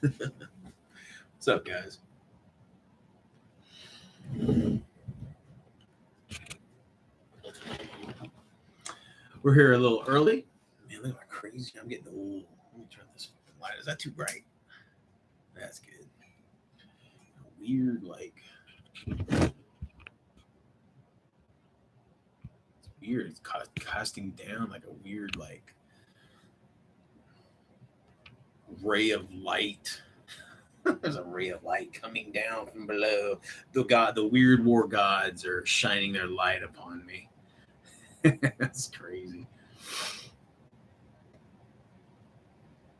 What's up, guys? We're here a little early. Man, look how crazy. I'm getting old. Let me turn this light. Is that too bright? That's good. Weird, like, it's weird. It's casting down like a weird, like, ray of light. There's a ray of light coming down from below. The weird war gods are shining their light upon me. That's crazy.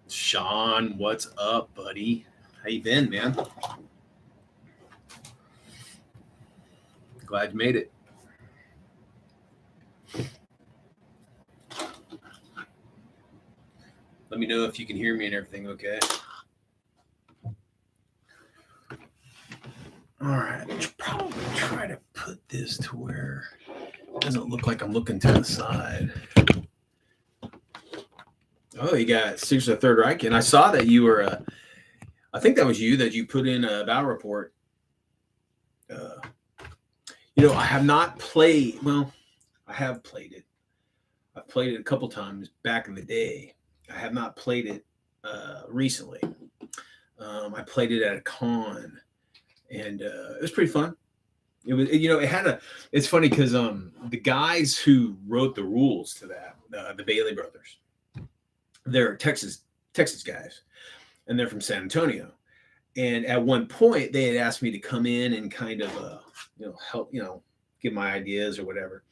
Sean, what's up, buddy? How you been, man? Glad you made it. Let me know if you can hear me and everything, okay? All right, I should probably try to put this to where it doesn't look like I'm looking to the side. Oh, you got Secrets of the Third Reich, and I saw that you were. I think that was you that you put in a battle report. I have not played. Well, I have played it. I've played it a couple times back in the day. I have not played it recently. I played it at a con, and it was pretty fun. It was, it had a. It's funny because the guys who wrote the rules to that, the Bailey brothers, they're Texas guys, and they're from San Antonio. And at one point, they had asked me to come in and kind of, help, give my ideas or whatever.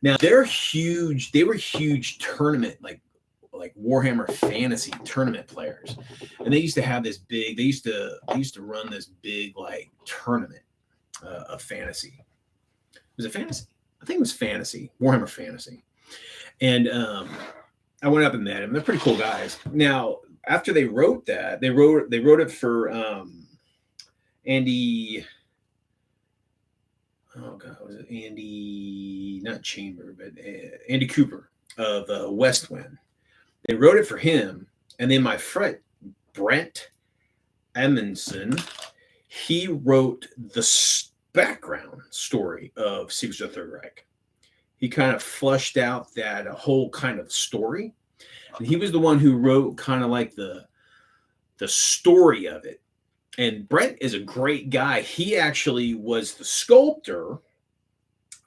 Now they're huge. They were huge tournament, like Warhammer Fantasy tournament players, and they used to have this big. They used to run this big like tournament of fantasy. Was it fantasy? I think it was fantasy, Warhammer Fantasy, and I went up and met them. They're pretty cool guys. Now, after they wrote that, they wrote it for Andy. Oh God, was it Andy? Not Chamber, but Andy Cooper of Westwind. They wrote it for him, and then my friend Brent Amundsen, he wrote the background story of Secrets of the Third Reich. He kind of flushed out that whole kind of story. And he was the one who wrote kind of like the story of it. And Brent is a great guy. He actually was the sculptor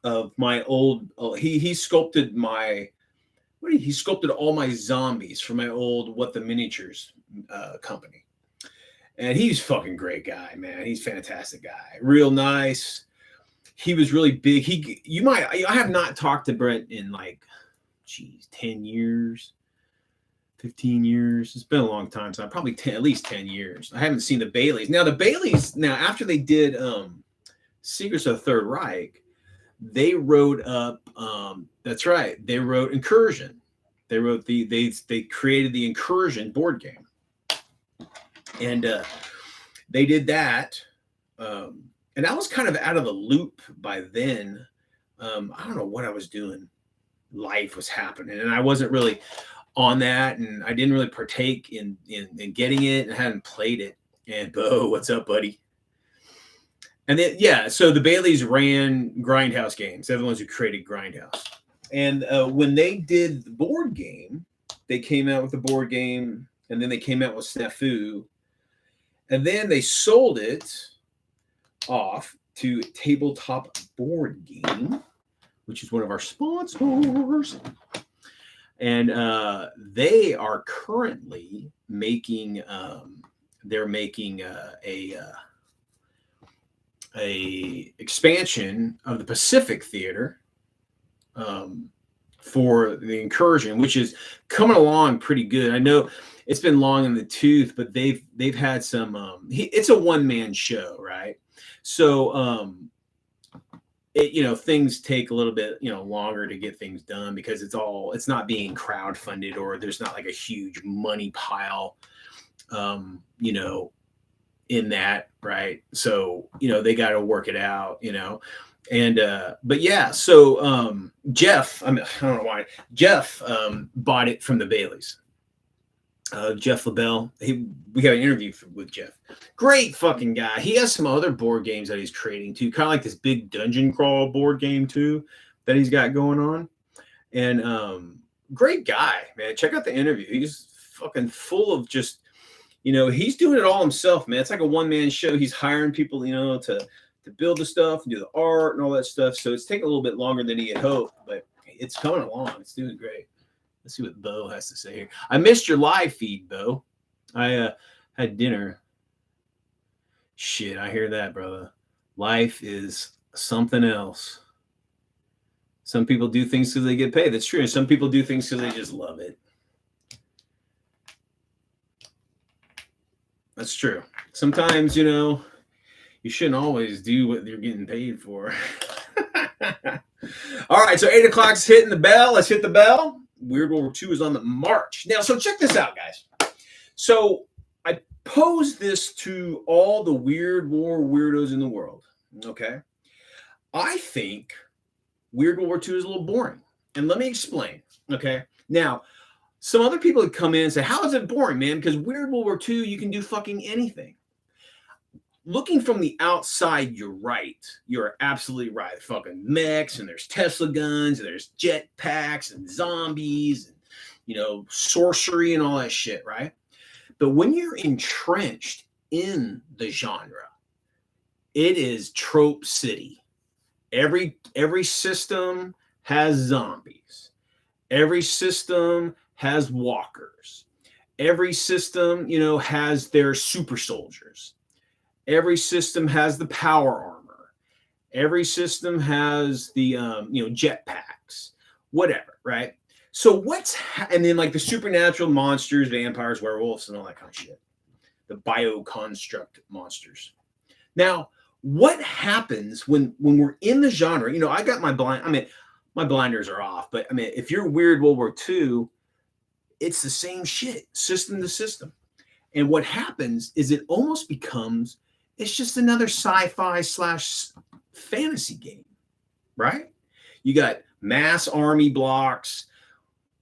of my old. He sculpted my. He sculpted all my zombies for my old What the Miniatures company. And he's a fucking great guy, man. He's a fantastic guy. Real nice. He was really big. I have not talked to Brent in 10 years, 15 years. It's been a long time. So probably at least 10 years. I haven't seen the Baileys. Now the Baileys, after they did Secrets of the Third Reich, they wrote up, that's right. They wrote Incursion. They wrote they created the Incursion board game. And they did that. And I was kind of out of the loop by then. I don't know what I was doing. Life was happening, and I wasn't really on that, and I didn't really partake in getting it, and I hadn't played it. And Bo, what's up, buddy? And then so the Baileys ran Grindhouse Games. They're the ones who created Grindhouse. And when they did the board game, they came out with the board game, and then they came out with Snafu, and then they sold it off to Tabletop Board Game, which is one of our sponsors, and they are currently making a expansion of the Pacific Theater for the Incursion, which is coming along pretty good. I know it's been long in the tooth, but they've had some. It's a one-man show, right? So, things take a little bit, longer to get things done because it's not being crowdfunded, or there's not like a huge money pile, in that, right? So, they got to work it out, and, but yeah, so, Jeff, I don't know why, Jeff, bought it from the Baileys. Jeff LaBelle. We got an interview with Jeff. Great fucking guy. He has some other board games that he's creating too, kind of like this big dungeon crawl board game too that he's got going on. And great guy, man. Check out the interview. He's fucking full of just, he's doing it all himself, man. It's like a one-man show. He's hiring people, to build the stuff and do the art and all that stuff. So it's taking a little bit longer than he had hoped, but it's coming along. It's doing great. Let's see what Bo has to say here. I missed your live feed, Bo. I had dinner. Shit, I hear that, brother. Life is something else. Some people do things because they get paid. That's true. And some people do things because they just love it. That's true. Sometimes, you shouldn't always do what you're getting paid for. All right, so 8 o'clock's hitting the bell. Let's hit the bell. Weird World War II is on the march. Now, so check this out, guys. So I posed this to all the Weird War weirdos in the world, okay? I think Weird World War II is a little boring. And let me explain, okay? Now, some other people would come in and say, how is it boring, man? Because Weird World War II, you can do fucking anything. Looking from the outside, you're right. You're absolutely right. There's fucking mechs, and there's Tesla guns, and there's jet packs, and zombies, and, sorcery and all that shit, right? But when you're entrenched in the genre, it is trope city. Every system has zombies. Every system has walkers. Every system, has their super soldiers. Every system has the power armor. Every system has the, jet packs, whatever, right? So and then like the supernatural monsters, vampires, werewolves, and all that kind of shit. The bioconstruct monsters. Now, what happens when we're in the genre? I got my my blinders are off, but if you're Weird World War II, it's the same shit, system to system. And what happens is it almost becomes, it's just another sci-fi / fantasy game, right? You got mass army blocks,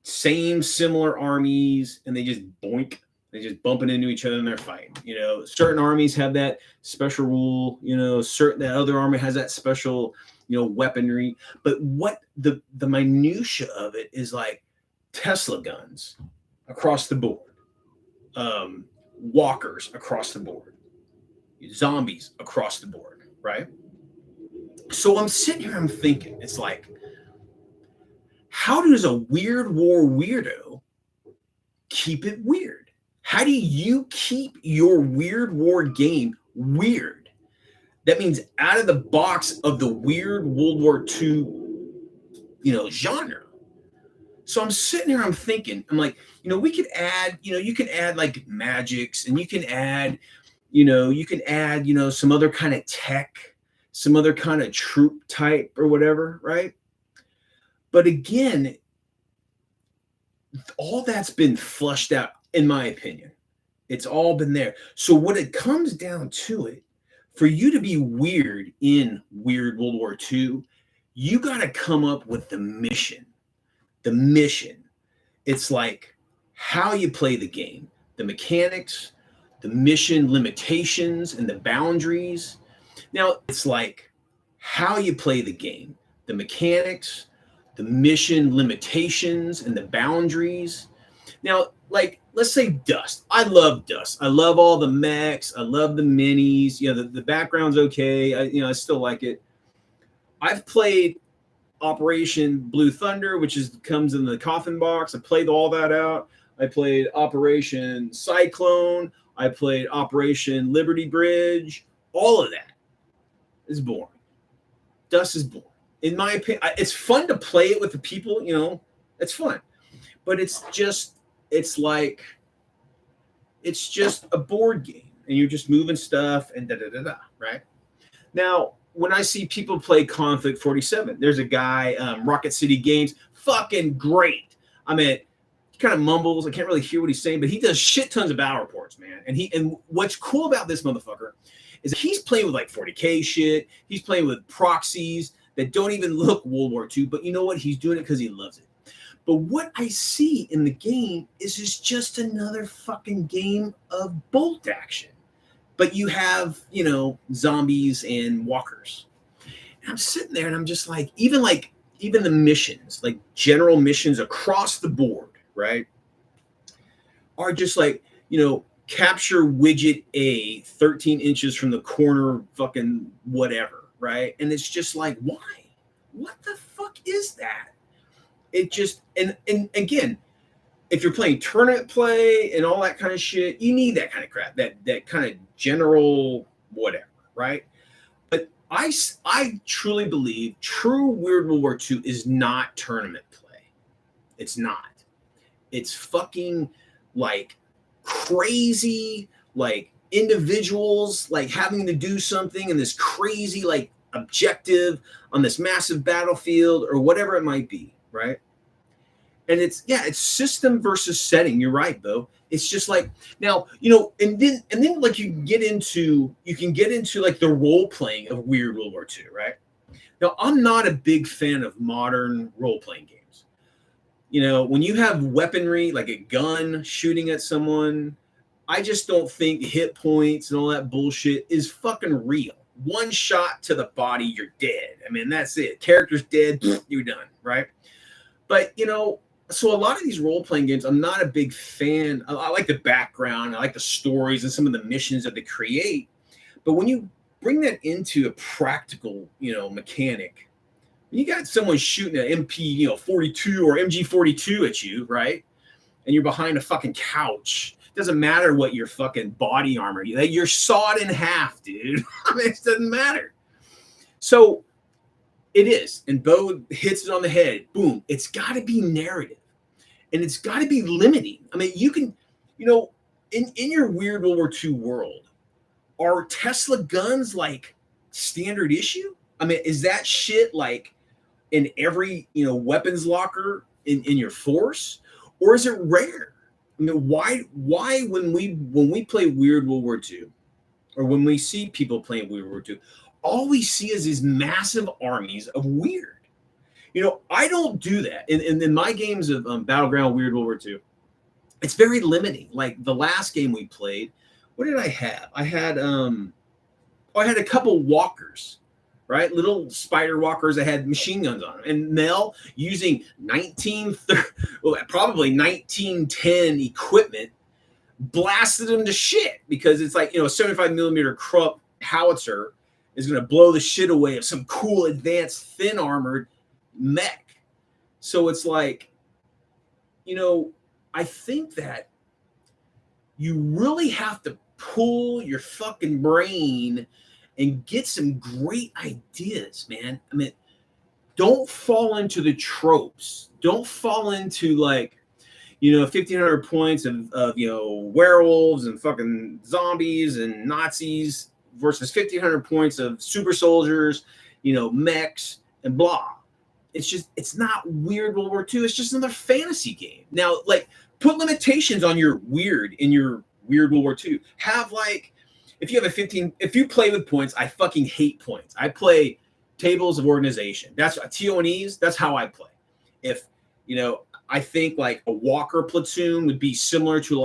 similar armies, and they just boink. They just bumping into each other and they're fighting. Certain armies have that special rule. That other army has that special, weaponry. But what the minutia of it is like Tesla guns across the board, walkers across the board, zombies across the board, right? So I'm sitting here, I'm thinking, it's like, how does a Weird War weirdo keep it weird? How do you keep your Weird War game weird? That means out of the box of the Weird World War II, genre. So I'm sitting here, I'm thinking, I'm like, we could add, you can add like magics, and you can add, some other kind of tech, some other kind of troop type or whatever, right? But again, all that's been flushed out, in my opinion. It's all been there. So when it comes down to it, for you to be weird in Weird World War II, you got to come up with the mission. The mission. It's like how you play the game, the mechanics, the mission limitations, and the boundaries. Now, it's like how you play the game, the mechanics, the mission limitations, and the boundaries. Now, like, let's say Dust. I love Dust. I love all the mechs. I love the minis. The background's okay. I still like it. I've played Operation Blue Thunder, which comes in the coffin box. I played all that out. I played Operation Cyclone. I played Operation Liberty Bridge. All of that is boring. Dust is boring. In my opinion, it's fun to play it with the people, it's fun. But it's just a board game, and you're just moving stuff and da-da-da-da, right? Now, when I see people play Conflict 47, there's a guy, Rocket City Games, fucking great. He kind of mumbles. I can't really hear what he's saying, but he does shit tons of battle reports, man. And what's cool about this motherfucker is that he's playing with like 40K shit. He's playing with proxies that don't even look World War II, but you know what? He's doing it because he loves it. But what I see in the game is just another fucking game of bolt action. But you have, zombies and walkers. And I'm sitting there and I'm just even the missions, like general missions across the board, right? Are just capture widget A 13 inches from the corner, fucking whatever, right? And it's just like, why? What the fuck is that? It just, and again, if you're playing tournament play and all that kind of shit, you need that kind of crap, that kind of general whatever, right? But I truly believe true Weird World War II is not tournament play. It's not. It's fucking crazy, individuals having to do something in this crazy objective on this massive battlefield or whatever it might be, right? And it's system versus setting. You're right, though. It's just now, and then you can get into the role playing of Weird World War II, right? Now, I'm not a big fan of modern role playing games. When you have weaponry like a gun shooting at someone, I just don't think hit points and all that bullshit is fucking real. One shot to the body, you're dead. I mean, that's it. Character's dead, you're done, right? But, so a lot of these role-playing games, I'm not a big fan. I like the background. I like the stories and some of the missions that they create. But when you bring that into a practical, mechanic, you got someone shooting an MP, 42 or MG 42 at you, right? And you're behind a fucking couch. Doesn't matter what your fucking body armor, you're sawed in half, dude. I mean, it doesn't matter. So it is. And Bo hits it on the head. Boom. It's got to be narrative. And it's got to be limiting. I mean, you can, in your Weird World War II world, are Tesla guns standard issue? I mean, is that shit in every, weapons locker in your force? Or is it rare? I mean, why when we play Weird World War II, or when we see people playing Weird World War II, all we see is these massive armies of weird. I don't do that. In my games of Battleground Weird World War II, it's very limiting. Like the last game we played, what did I have? I had a couple walkers, right? Little spider walkers that had machine guns on them. And Mel, using probably 1910 equipment, blasted them to shit because it's a 75 millimeter Krupp howitzer is going to blow the shit away of some cool advanced thin armored mech. So it's I think that you really have to pull your fucking brain and get some great ideas, man. I mean, don't fall into the tropes. Don't fall into 1,500 points of werewolves and fucking zombies and Nazis versus 1,500 points of super soldiers, mechs and blah. It's not Weird World War II. It's just another fantasy game. Now, put limitations on your weird in your Weird World War II. Have if you have if you play with points, I fucking hate points. I play tables of organization. That's TONEs. That's how I play. If, I think a walker platoon would be similar to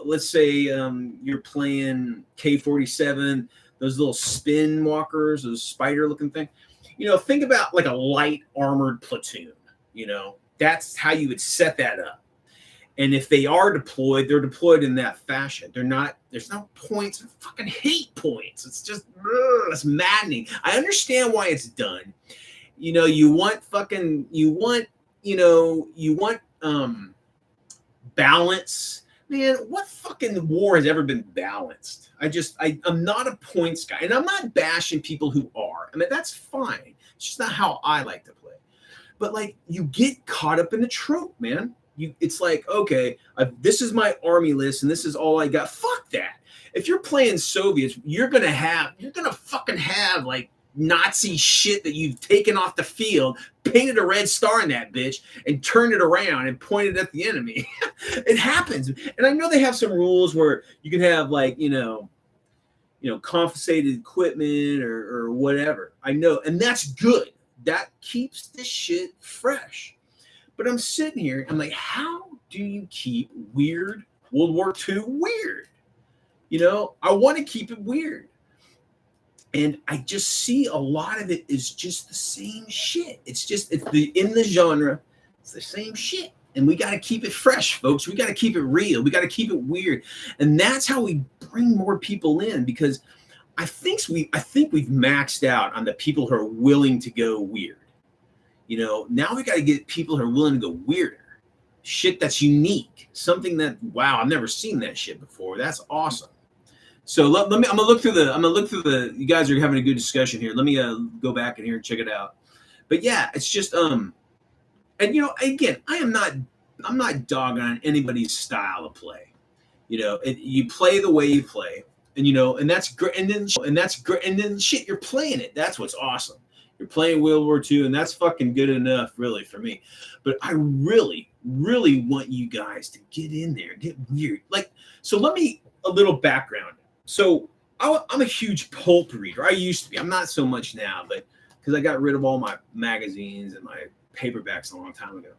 let's say you're playing K-47, those little spin walkers, those spider looking thing. Think about a light armored platoon. That's how you would set that up. And if they are deployed, they're deployed in that fashion. There's no points. I fucking hate points. It's just, it's maddening. I understand why it's done. You want balance. Man, what fucking war has ever been balanced? I'm not a points guy, and I'm not bashing people who are. I mean, that's fine. It's just not how I like to play. But you get caught up in the trope, man. It's okay, this is my army list, and this is all I got. Fuck that. If you're playing Soviets, you're gonna fucking have Nazi shit that you've taken off the field, painted a red star in that bitch, and turned it around and pointed at the enemy. It happens. And I know they have some rules where you can have confiscated equipment or whatever. I know, and that's good. That keeps the shit fresh. But I'm sitting here, I'm like, how do you keep Weird World War II weird? You know, I want to keep it weird. And I just see a lot of it is just the same shit. It's in the genre, it's the same shit. And we got to keep it fresh, folks. We got to keep it real. We got to keep it weird. And that's how we bring more people in, because I think we've maxed out on the people who are willing to go weird. You know, now we got to get people who are willing to go weirder. Shit that's unique. Something that, wow, I've never seen that shit before. That's awesome. So let me. I'm gonna look through the. You guys are having a good discussion here. Let me go back in here and check it out. But yeah, it's just and you know, again, I'm not dogging on anybody's style of play. You know, you play the way you play, and you know, and that's great. And then shit, you're playing it. That's what's awesome. You're playing World War II, and that's fucking good enough, really, for me. But I really, really want you guys to get in there, get weird. Like, so let me a little background. So I'm a huge pulp reader. I used to be. I'm not so much now, but because I got rid of all my magazines and my paperbacks a long time ago.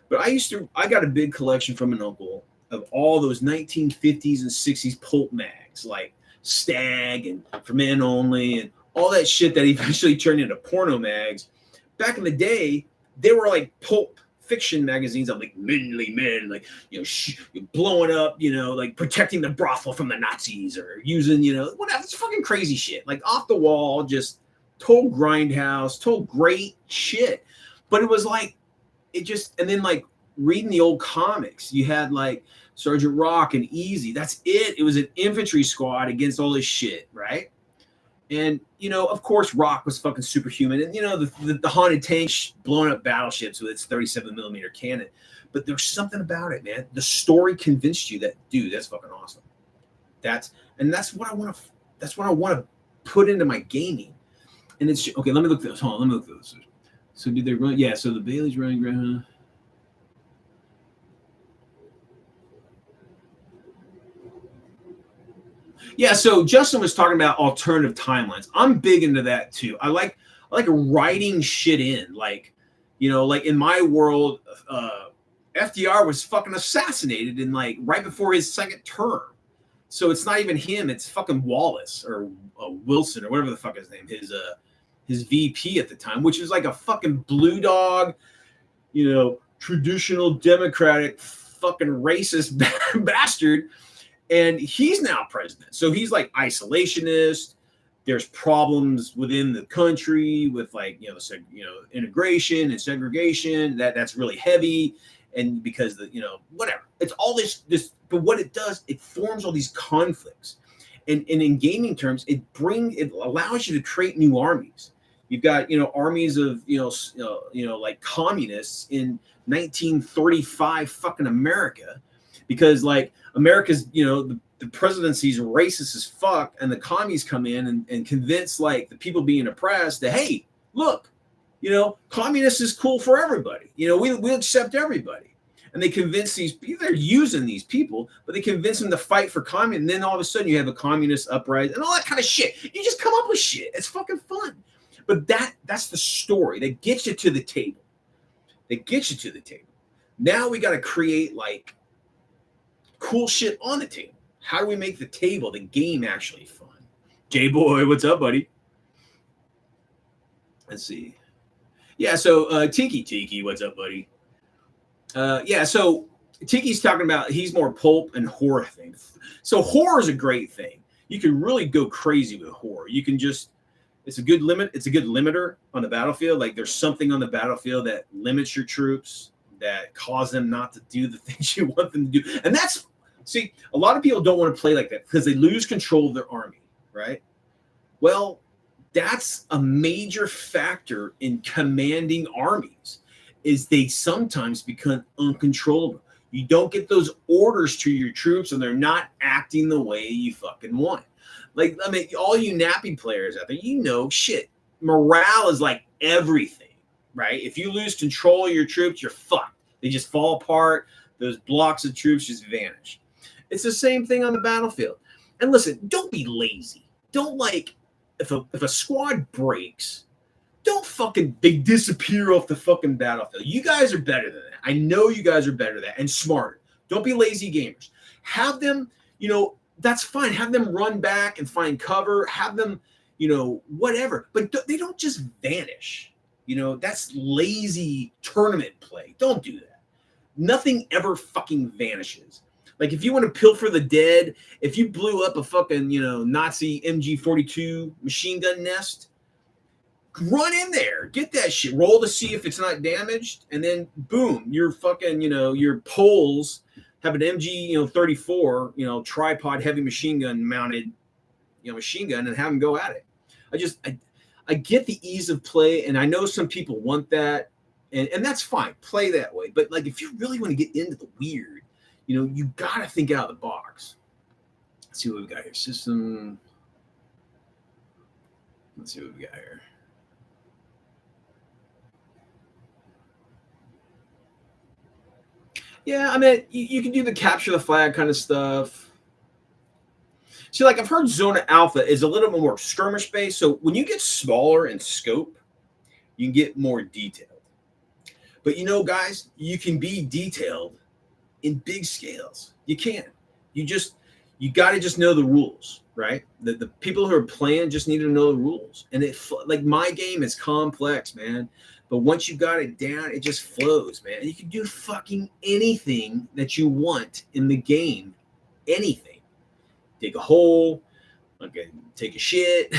But I got a big collection from an uncle of all those 1950s and 60s pulp mags, like Stag and For Men Only and all that shit that eventually turned into porno mags. Back in the day, they were like pulp fiction magazines of like manly men, like, you know, blowing up, you know, like protecting the brothel from the Nazis or using, you know, whatever. It's fucking crazy shit. Like off the wall, just total grindhouse, total great shit. But it was like, and then like reading the old comics, you had like Sergeant Rock and Easy. That's it. It was an infantry squad against all this shit, right? And, you know, of course, Rock was fucking superhuman. And, you know, the haunted tank blowing up battleships with its 37 millimeter cannon. But there's something about it, man. The story convinced you that, dude, that's fucking awesome. That's what I want to put into my gaming. And it's, okay, let me look at this. Hold on, let me look at this. So did they run? Yeah, so the Bailey's running around. Yeah, so Justin was talking about alternative timelines. I'm big into that too. I like writing shit in. Like, you know, like in my world, FDR was fucking assassinated in like right before his second term. So it's not even him. It's fucking Wallace or Wilson or whatever the fuck his name. His VP at the time, which was like a fucking blue dog, you know, traditional Democratic fucking racist bastard. And he's now president. So he's like isolationist. There's problems within the country with like, you know, integration and segregation. That's really heavy. And because whatever. It's all this, but what it does, it forms all these conflicts. And in gaming terms, it allows you to create new armies. You've got, you know, armies of, like communists in 1935 fucking America. Because like America's, you know, the presidency's racist as fuck, and the commies come in and convince like the people being oppressed that, hey, look, you know, communist is cool for everybody. You know, we'll accept everybody. And they convince they're using these people, but they convince them to fight for communism. And then all of a sudden you have a communist uprising and all that kind of shit. You just come up with shit. It's fucking fun. But that's the story that gets you to the table. Now we got to create like cool shit on the table. How do we make the game actually fun? J-Boy, what's up, buddy? Let's see. Yeah, so Tiki, what's up, buddy? Yeah, so Tiki's talking about he's more pulp and horror things. So horror is a great thing. You can really go crazy with horror. You can it's a good limiter on the battlefield. Like there's something on the battlefield that limits your troops, that cause them not to do the things you want them to do. And see, a lot of people don't want to play like that because they lose control of their army, right? Well, that's a major factor in commanding armies, is they sometimes become uncontrollable. You don't get those orders to your troops and they're not acting the way you fucking want. Like, I mean, all you nappy players out there, you know, shit, morale is like everything, right? If you lose control of your troops, you're fucked. They just fall apart. Those blocks of troops just vanish. It's the same thing on the battlefield. And listen, don't be lazy. Don't like, if a squad breaks, Don't fucking they disappear off the fucking battlefield. You guys are better than that. I know you guys are better than that and smart. Don't be lazy gamers. Have them, that's fine. Have them run back and find cover. Have them, whatever. But they don't just vanish. That's lazy tournament play. Don't do that. Nothing ever fucking vanishes. Like if you want to pilfer the dead, if you blew up a fucking, Nazi MG-42 machine gun nest, run in there, get that shit, roll to see if it's not damaged, and then boom, your fucking, your poles have an MG, 34, tripod heavy machine gun mounted, machine gun, and have them go at it. I get the ease of play, and I know some people want that, and that's fine, play that way. But like, if you really want to get into the weird, you gotta think out of the box. Let's see what we got here. System. Let's see what we got here. Yeah, I mean, you can do the capture the flag kind of stuff. See, like I've heard Zona Alpha is a little bit more skirmish based. So when you get smaller in scope, you can get more detailed. But guys, you can be detailed in big scales. You can. You got to just know the rules, right? The people who are playing just need to know the rules. And like my game is complex, man. But once you got it down, it just flows, man. You can do fucking anything that you want in the game. Anything. Dig a hole. Okay, take a shit.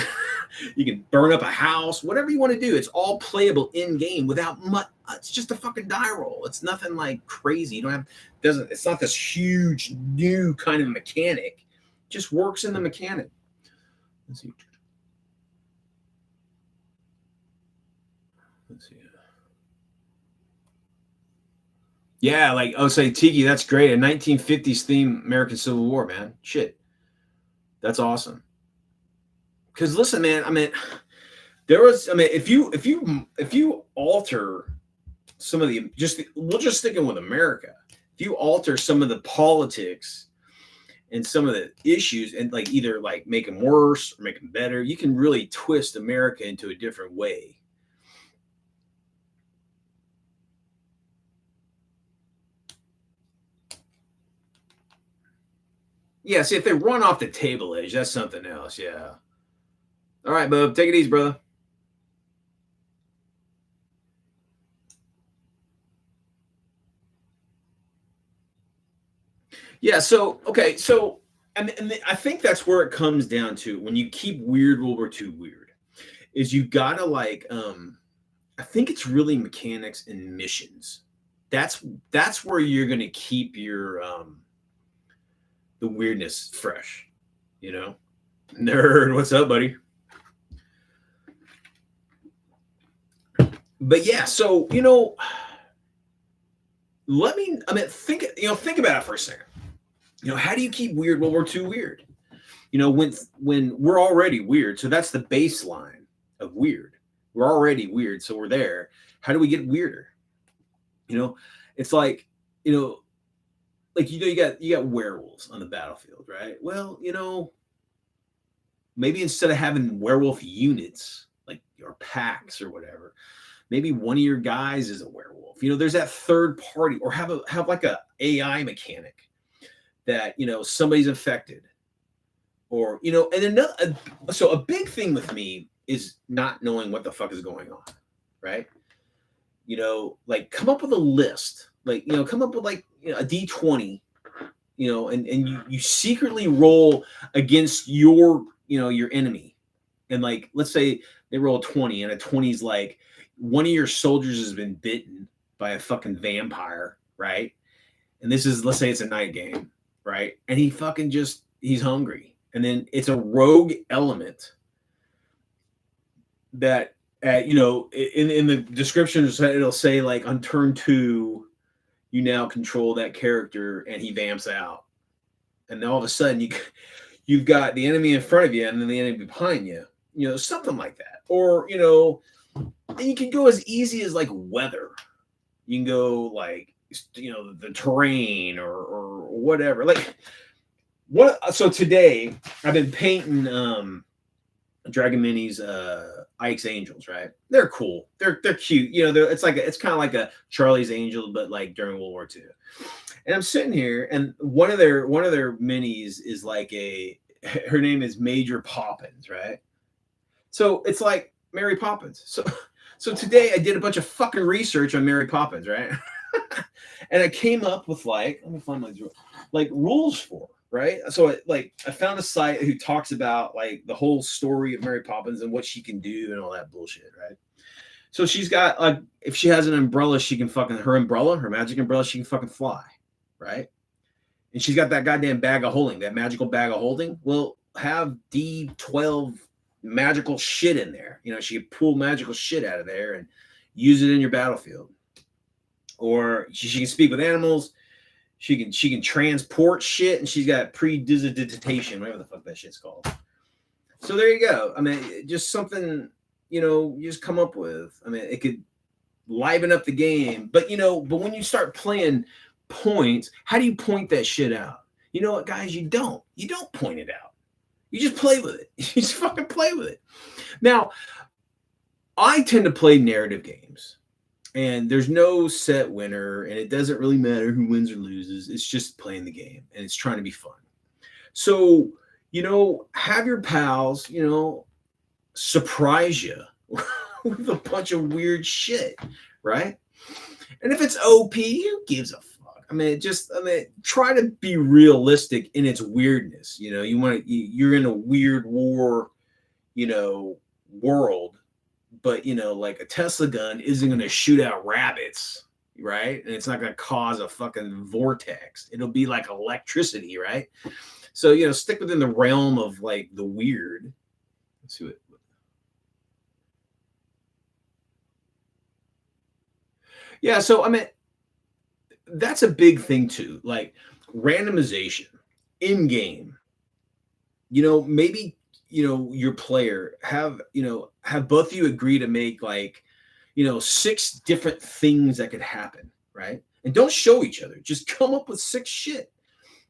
You can burn up a house. Whatever you want to do. It's all playable in game without much. It's just a fucking die roll. It's nothing like crazy. It's not this huge new kind of mechanic. It just works in the mechanic. Let's see. Yeah, like say Tiki, that's great. A 1950s theme American Civil War, man. Shit. That's awesome. Because listen, man, I mean, if you alter some of we'll just sticking with America. If you alter some of the politics and some of the issues and like either like make them worse or make them better, you can really twist America into a different way. Yeah, see, if they run off the table edge, that's something else. Yeah. All right, bub. Take it easy, brother. Yeah, okay, and I think that's where it comes down to when you keep Weird World War II weird, is you gotta like, I think it's really mechanics and missions. That's where you're gonna keep your the weirdness fresh, Nerd, what's up, buddy? But yeah, so think about it for a second. How do you keep Weird World War II weird? When we're already weird, so that's the baseline of weird. We're already weird, so we're there. How do we get weirder? It's like, like you got werewolves on the battlefield, right? Well, maybe instead of having werewolf units like your packs or whatever, maybe one of your guys is a werewolf. There's that third party, or have like a AI mechanic that somebody's affected, or and so a big thing with me is not knowing what the fuck is going on, right? Like come up with a list, like come up with like a D20, and you secretly roll against your your enemy, and like let's say they roll a 20, and a 20 is like one of your soldiers has been bitten by a fucking vampire, right? And this is, let's say it's a night game, right? And he fucking he's hungry. And then it's a rogue element that, in the description, it'll say like on turn 2, you now control that character, and he vamps out. And then all of a sudden you've got the enemy in front of you and then the enemy behind you, something like that. Or, and you can go as easy as like weather. You can go like, the terrain or whatever. Like so today I've been painting Dragon Minis, Ike's Angels, right? They're cool. They're cute. You know, it's kind of like a Charlie's Angel, but like during World War II. And I'm sitting here, and one of their minis is like her name is Major Poppins, right? So it's like Mary Poppins. So today I did a bunch of fucking research on Mary Poppins, right? And I came up with let me find my rules for, right? So I found a site who talks about like the whole story of Mary Poppins and what she can do and all that bullshit, right? So she's got like, if she has an umbrella, she can her magic umbrella, she can fucking fly, right? And she's got that goddamn bag of holding, that magical bag of holding. Well, have D12 magical shit in there. You know, she can pull magical shit out of there and use it in your battlefield. Or she can speak with animals. She can transport shit, and she's got predigitation, whatever the fuck that shit's called. So there you go. I mean, just something, you know, you just come up with. I mean, it could liven up the game. But but when you start playing points, how do you point that shit out? You know what, guys? You don't point it out. You just play with it. You just fucking play with it. Now, I tend to play narrative games, and there's no set winner, and it doesn't really matter who wins or loses. It's just playing the game, and it's trying to be fun. So, have your pals, surprise you with a bunch of weird shit, right? And if it's OP, who gives a fuck? I mean, try to be realistic in its weirdness. You're in a weird war, world, but like a Tesla gun isn't going to shoot out rabbits, right? And it's not going to cause a fucking vortex. It'll be like electricity, right? So stick within the realm of like the weird. Let's see what. Yeah, so I mean, that's a big thing too. Like randomization in game. Maybe your player have both of you agree to make like 6 different things that could happen, right? And don't show each other. Just come up with 6 shit.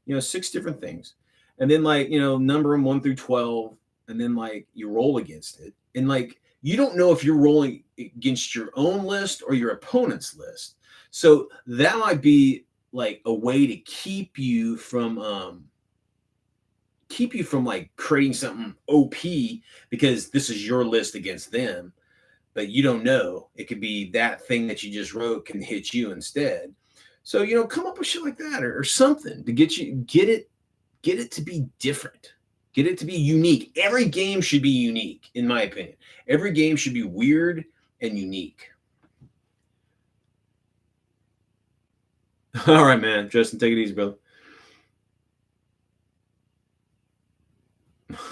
6 different things. And then like, number them 1 through 12, and then like you roll against it. And like you don't know if you're rolling against your own list or your opponent's list. So that might be like a way to keep you from like creating something OP because this is your list against them, but you don't know. It could be that thing that you just wrote can hit you instead. So, come up with shit like that or something to get it to be different. Get it to be unique. Every game should be unique, in my opinion. Every game should be weird and unique. All right, man. Justin, take it easy, brother.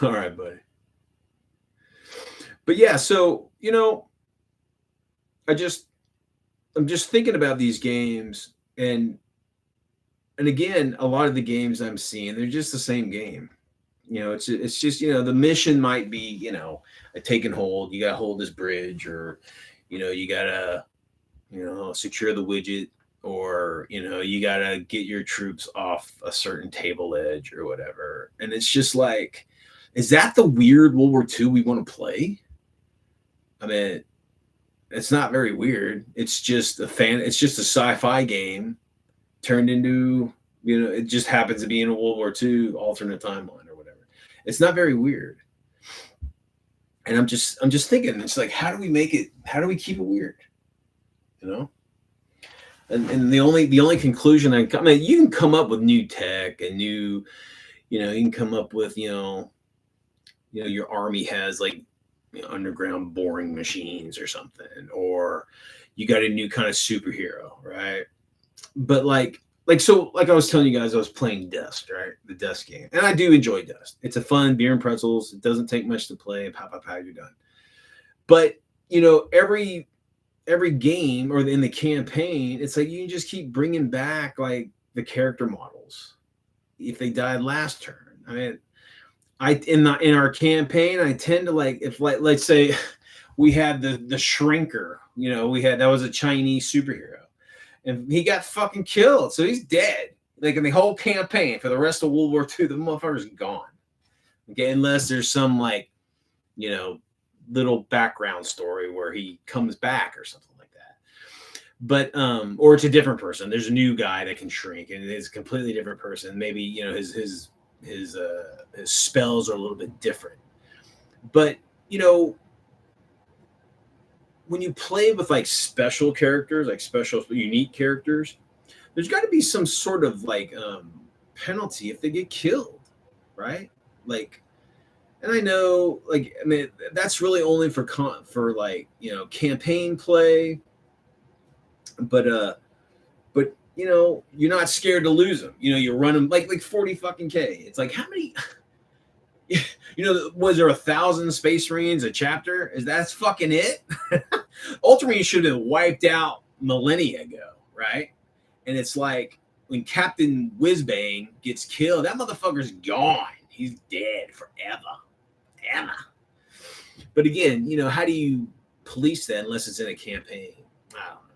All right, buddy. But yeah, so, I'm just thinking about these games and again, a lot of the games I'm seeing, they're just the same game. It's just, the mission might be, a taken hold. You got to hold this bridge or, you got to, secure the widget or, you got to get your troops off a certain table edge or whatever. And it's just like, is that the weird World War II we want to play? I mean, it's not very weird. It's just it's just a sci-fi game turned into, it just happens to be in a World War II alternate timeline or whatever. It's not very weird. And I'm just thinking, it's like, how do we keep it weird? And the only conclusion you can come up with new tech and new, you can come up with, your army has like underground boring machines or something, or you got a new kind of superhero, right? But like I was telling you guys, I was playing Dust, right? The Dust game. And I do enjoy Dust. It's a fun beer and pretzels. It doesn't take much to play. Pow, pow, pow, you're done. But, every game or in the campaign, it's like you can just keep bringing back like the character models if they died last turn. I mean, in our campaign, I tend to like, if like, let's say we had the Shrinker, that was a Chinese superhero. And he got fucking killed. So he's dead. Like in the whole campaign for the rest of World War II, the motherfucker's gone. Okay, unless there's some like, little background story where he comes back or something like that. But or it's a different person. There's a new guy that can shrink, and it's a completely different person. Maybe his spells are a little bit different. But when you play with like special characters, like special unique characters, there's got to be some sort of like penalty if they get killed, right? Like, and I know, like, I mean, that's really only for like campaign play, but you're not scared to lose them. You run them like 40 fucking K. It's like how many. Was there 1,000 Space Marines a chapter? That's fucking it? Ultramarines should have been wiped out millennia ago, right? And it's like when Captain Whizbang gets killed, that motherfucker's gone. He's dead forever. Ever. But again, how do you police that unless it's in a campaign? I don't know.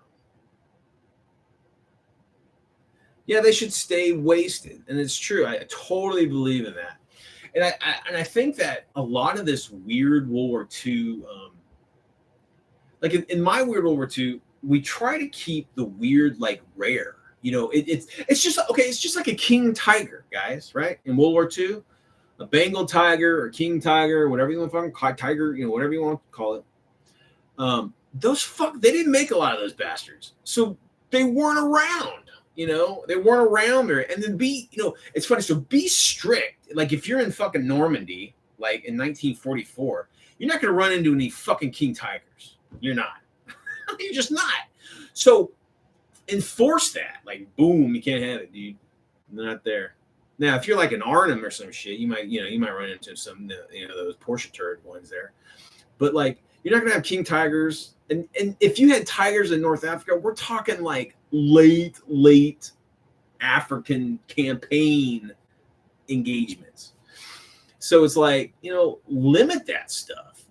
Yeah, they should stay wasted. And it's true. I totally believe in that. And I think that a lot of this weird World War II, like in my weird World War II, we try to keep the weird like rare. It's just okay. It's just like a king tiger, guys, right? In World War II, a Bengal tiger or king tiger, whatever you want to call it, tiger, whatever you want to call it. They didn't make a lot of those bastards, so they weren't around. They weren't around there. And then it's funny. So be strict. Like if you're in fucking Normandy, like in 1944, you're not going to run into any fucking king tigers. You're not. You're just not. So enforce that. Like, boom, you can't have it, dude. They're not there. Now, if you're like an Arnhem or some shit, you might run into some, those Porsche turret ones there. But like, you're not going to have king tigers. And if you had tigers in North Africa, we're talking like late African campaign engagements. So it's like, limit that stuff,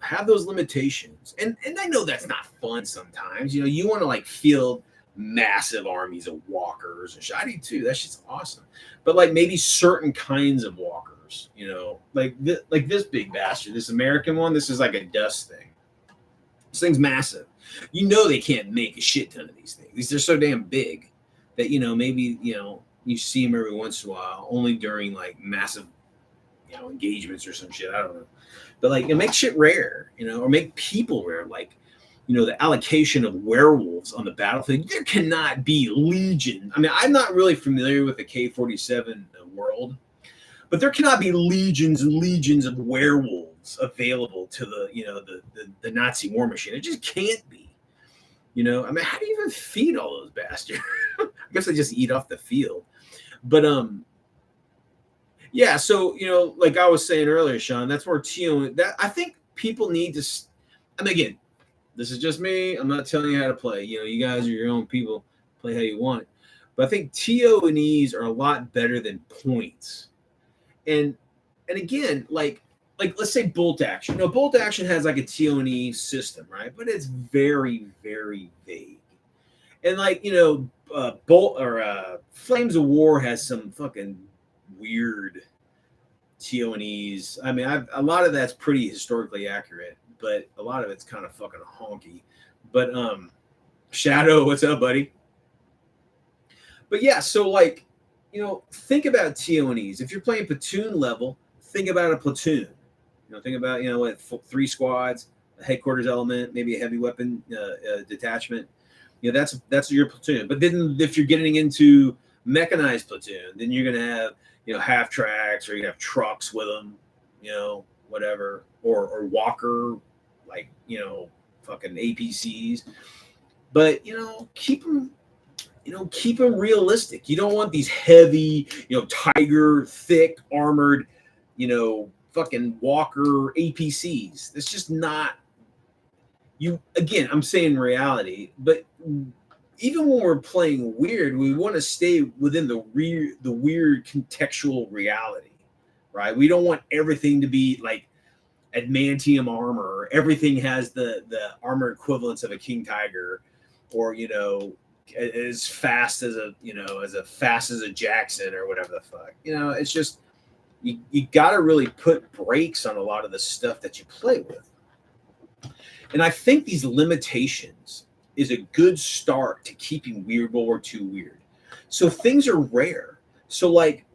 have those limitations. And I know that's not fun sometimes. You want to like field massive armies of walkers and shit. I do too. That shit's awesome. But like maybe certain kinds of walkers, like this big bastard, this American one, this is like a dust thing. This thing's massive. They can't make a shit ton of these things. They're so damn big that, maybe, you see them every once in a while, only during like massive, engagements or some shit. I don't know. But like, make shit rare, or make people rare. Like, the allocation of werewolves on the battlefield. There cannot be legion. I mean, I'm not really familiar with the K-47 world, but there cannot be legions and legions of werewolves available to the Nazi war machine. It just can't be. I mean, how do you even feed all those bastards? I guess they just eat off the field. But yeah. So like I was saying earlier, Sean, that's where that I think people need to. I mean, again, this is just me. I'm not telling you how to play. You guys are your own people. Play how you want. But I think TO&Es are a lot better than points. And again, like let's say bolt action. Bolt action has like a TO&E system, right? But it's very, very vague. And like bolt or Flames of War has some fucking weird TO&Es. I mean, a lot of that's pretty historically accurate, but a lot of it's kind of fucking honky. But Shadow, what's up, buddy? But yeah, so like, think about TO&Es. If you're playing platoon level, think about a platoon. Think about, what, 3 squads, a headquarters element, maybe a heavy weapon detachment. That's your platoon. But then if you're getting into mechanized platoon, then you're going to have, half tracks, or you have trucks with them, whatever, or walker, like, fucking APCs. But, keep them realistic. You don't want these heavy, tiger, thick, armored, fucking walker APCs. That's just not you. Again, I'm saying reality, but even when we're playing weird, we want to stay within the weird contextual reality, right? We don't want everything to be like adamantium armor. Everything has the armor equivalents of a king tiger, or as fast as a Jackson or whatever the fuck. It's just You got to really put brakes on a lot of the stuff that you play with. And I think these limitations is a good start to keeping Weird World War II weird. So things are rare. So like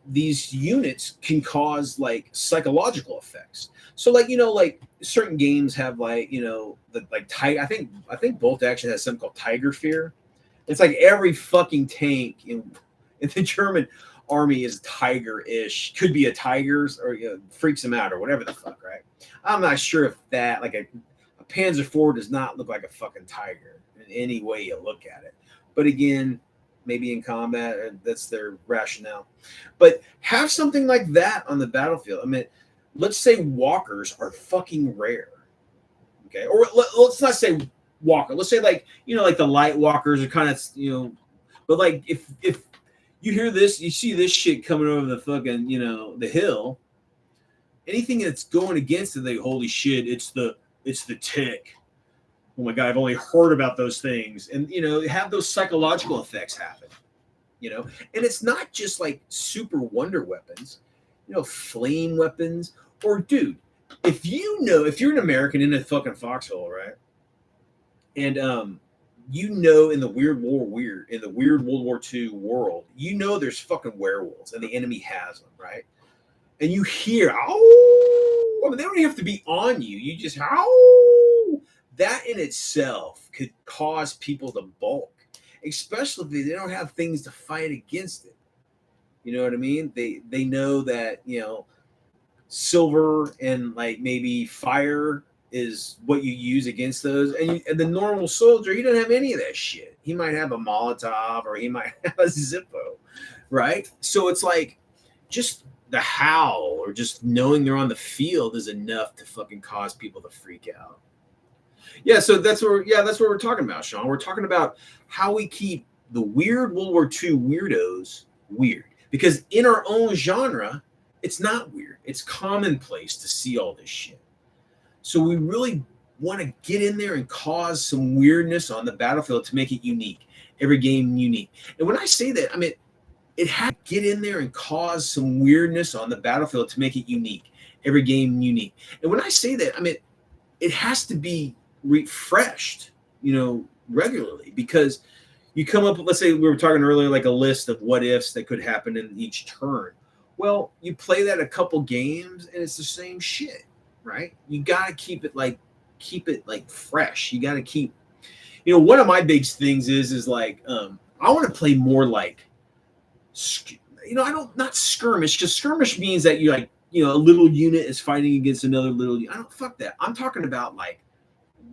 these units can cause like psychological effects. So like like certain games have like the like I think Bolt Action has something called Tiger Fear. It's like every fucking tank in the German army is tiger-ish. Could be a tiger's or freaks them out or whatever the fuck, right? I'm not sure if that like a Panzer IV does not look like a fucking tiger in any way you look at it. But again, maybe in combat, that's their rationale. But have something like that on the battlefield. I mean, let's say walkers are fucking rare. Okay. Or let's not say walker. Let's say like, like the light walkers are kind of, but like if you hear this, you see this shit coming over the fucking, the hill, anything that's going against it, they holy shit, it's the tick. Oh my God, I've only heard about those things. And, have those psychological effects happen, and it's not just like super wonder weapons, flame weapons, or dude, if you're an American in a fucking foxhole, right? And, in the Weird World War II world, there's fucking werewolves and the enemy has them, right? And you hear, oh, I mean, they don't even have to be on you. You just, oh, that in itself could cause people to bulk, especially if they don't have things to fight against it. You know what I mean? They know that, silver and like maybe fire is what you use against those. And the normal soldier, he doesn't have any of that shit. He might have a Molotov or he might have a Zippo, right? So it's like just the howl or just knowing they're on the field is enough to fucking cause people to freak out. Yeah, so that's what we're talking about, Sean. We're talking about how we keep the weird World War II weirdos weird. Because in our own genre, it's not weird. It's commonplace to see all this shit. So we really want to get in there and cause some weirdness on the battlefield to make it unique. Every game unique. And when I say that, I mean, it has to get in there and cause some weirdness on the battlefield to make it unique. Every game unique. And when I say that, I mean, it has to be refreshed, regularly, because you come up with, let's say we were talking earlier, like a list of what ifs that could happen in each turn. Well, you play that a couple games and it's the same shit, right? You got to keep it like fresh. You got to keep, one of my big things is like, I want to play more like, not skirmish, because skirmish means that you like, a little unit is fighting against another little. I don't fuck that. I'm talking about like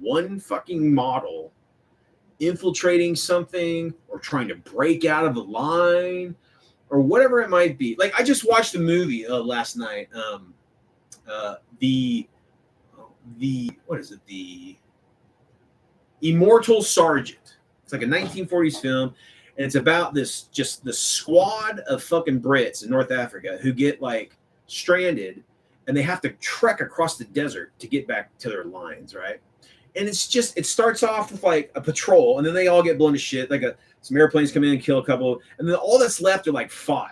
one fucking model infiltrating something or trying to break out of the line or whatever it might be. Like I just watched a movie last night. The what is it? The Immortal Sergeant. It's like a 1940s film. And it's about the squad of fucking Brits in North Africa who get like stranded and they have to trek across the desert to get back to their lines, right? And it starts off with like a patrol and then they all get blown to shit. Like some airplanes come in and kill a couple. And then all that's left are like 5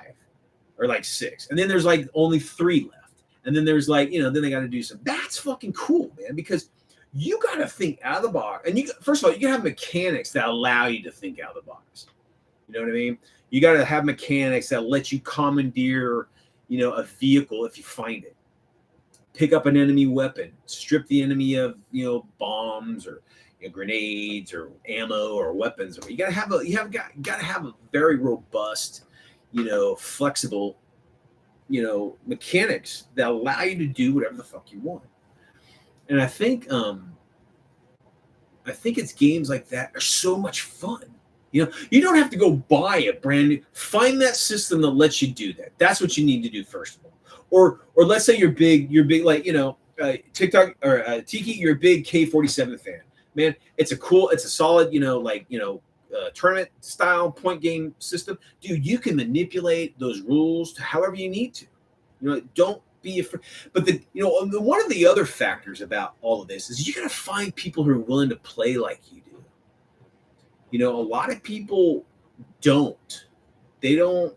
or like 6. And then there's like only 3 left. And then there's like, then they got to do some. That's fucking cool, man, because you got to think out of the box. And first of all, you got to have mechanics that allow you to think out of the box. You know what I mean? You got to have mechanics that let you commandeer, a vehicle if you find it. Pick up an enemy weapon, strip the enemy of, bombs or grenades or ammo or weapons. You got to have a very robust, flexible, mechanics that allow you to do whatever the fuck you want. And I think it's games like that are so much fun. You don't have to go buy a brand new. Find that system that lets you do that. That's what you need to do first of all. Or let's say you're big like TikTok or Tiki. You're a big K-47 fan, man. It's a solid tournament style point game system, dude. You can manipulate those rules to however you need to. Don't be afraid. But one of the other factors about all of this is you got to find people who are willing to play like you do. A lot of people don't. They don't.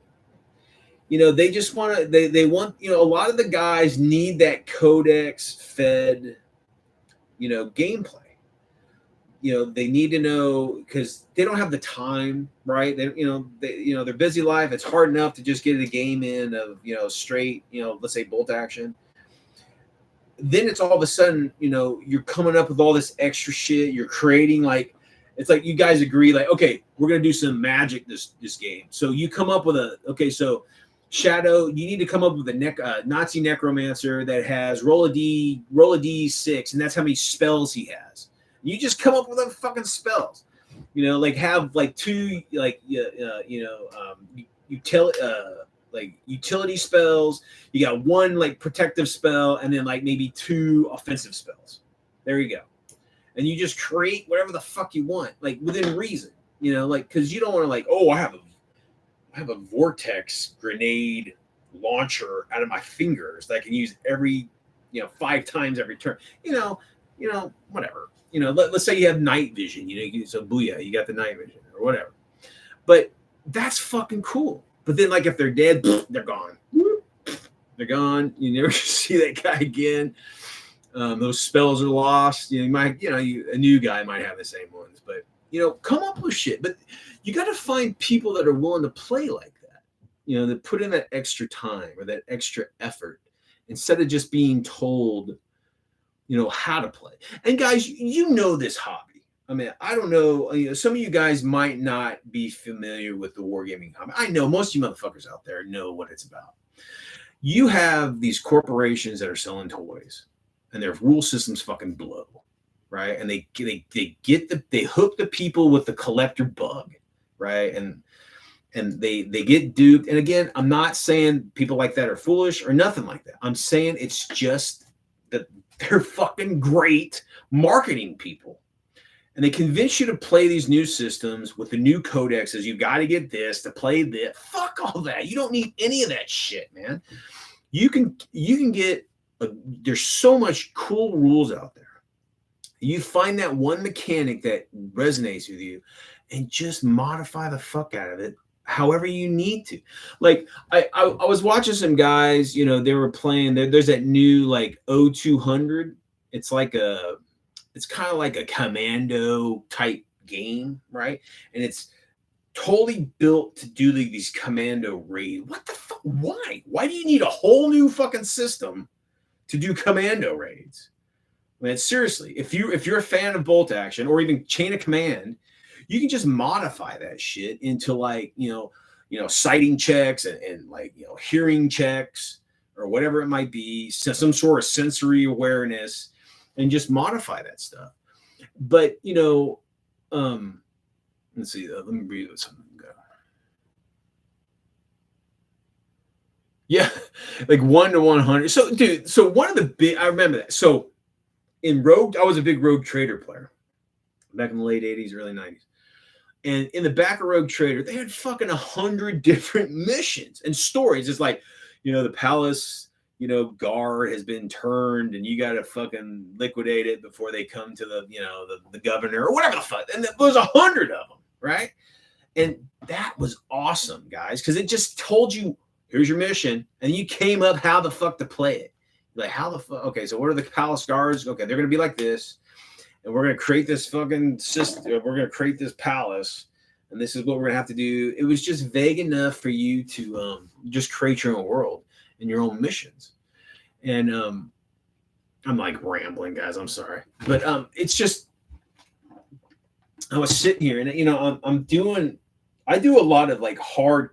They just want to. They want. A lot of the guys need that codex fed. Gameplay. They need to know because they don't have the time, right? Their busy life. It's hard enough to just get a game in of straight, let's say bolt action. Then it's all of a sudden, you're coming up with all this extra shit. You're creating it's like you guys agree, like, okay, we're gonna do some magic this game. So you come up with so Shadow, you need to come up with a Nazi necromancer that has roll a D6, and that's how many spells he has. You just come up with them fucking spells. Have two utility spells. You got one protective spell, and then maybe two offensive spells. There you go. And you just create whatever the fuck you want, within reason. Because you don't want to I have a vortex grenade launcher out of my fingers that I can use every 5 times every turn. Whatever. Let's say you have night vision. So booyah, you got the night vision or whatever. But that's fucking cool. But then, if they're dead, they're gone. They're gone. You never see that guy again. Those spells are lost. A new guy might have the same ones. But come up with shit. But you got to find people that are willing to play like that. That put in that extra time or that extra effort instead of just being told, how to play. And guys, this hobby. I mean, I don't know. Some of you guys might not be familiar with the wargaming hobby. I know most of you motherfuckers out there know what it's about. You have these corporations that are selling toys, and their rule systems fucking blow, right? And they hook the people with the collector bug, right? And they get duped. And again, I'm not saying people like that are foolish or nothing like that. I'm saying it's just that they're fucking great marketing people. And they convince you to play these new systems with the new codexes. You've got to get this to play this. Fuck all that. You don't need any of that shit, man. You can get there's so much cool rules out there. You find that one mechanic that resonates with you and just modify the fuck out of it however you need to. I was watching some guys, they were playing, there's that new O200. It's kind of like a commando type game, right? And it's totally built to do these commando raids. What the fuck? Why? Why do you need a whole new fucking system to do commando raids? I mean, seriously, if you're a fan of bolt action or even chain of command, you can just modify that shit into sighting checks and hearing checks or whatever it might be, some sort of sensory awareness, and just modify that stuff. But let's see. Let me read something. Yeah, 1 to 100. So, dude. So one of the big, I remember that. So in Rogue, I was a big Rogue Trader player back in the late 80s, early 90s. And in the back of Rogue Trader, they had fucking 100 different missions and stories. It's the palace, guard has been turned, and you got to fucking liquidate it before they come to the governor or whatever the fuck. And there was 100 of them, right? And that was awesome, guys, because it just told you, here's your mission, and you came up how the fuck to play it. How the fuck? Okay, so what are the palace guards? Okay, they're gonna be like this. And we're going to create this fucking system. We're going to create this palace. And this is what we're going to have to do. It was just vague enough for you to just create your own world and your own missions. And I'm rambling, guys. I'm sorry. But it's just, I was sitting here and, I do a lot of hard.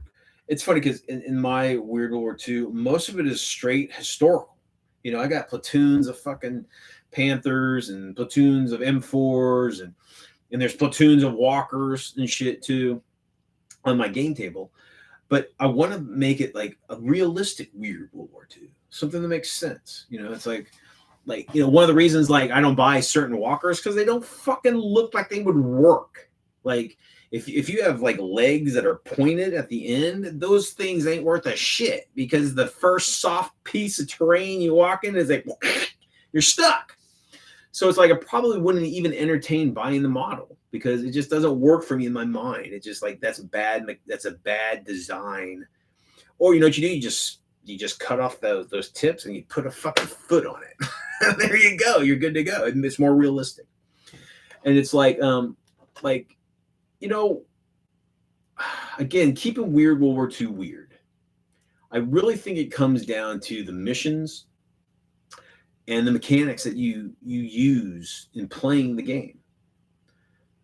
It's funny because in my Weird World War II, most of it is straight historical. I got platoons of fucking Panthers and platoons of M4s and there's platoons of walkers and shit too on my game table. But I want to make it a realistic Weird World War II, something that makes sense. It's one of the reasons I don't buy certain walkers because they don't fucking look like they would work. If you have legs that are pointed at the end, those things ain't worth a shit because the first soft piece of terrain you walk in is you're stuck. So it's I probably wouldn't even entertain buying the model because it just doesn't work for me in my mind. It's just that's bad. That's a bad design Or you know what you do? You just cut off those tips and you put a fucking foot on it. There you go. You're good to go. It's more realistic. And it's like you know, again, keeping Weird World War II weird. I really think it comes down to the missions and the mechanics that you use in playing the game.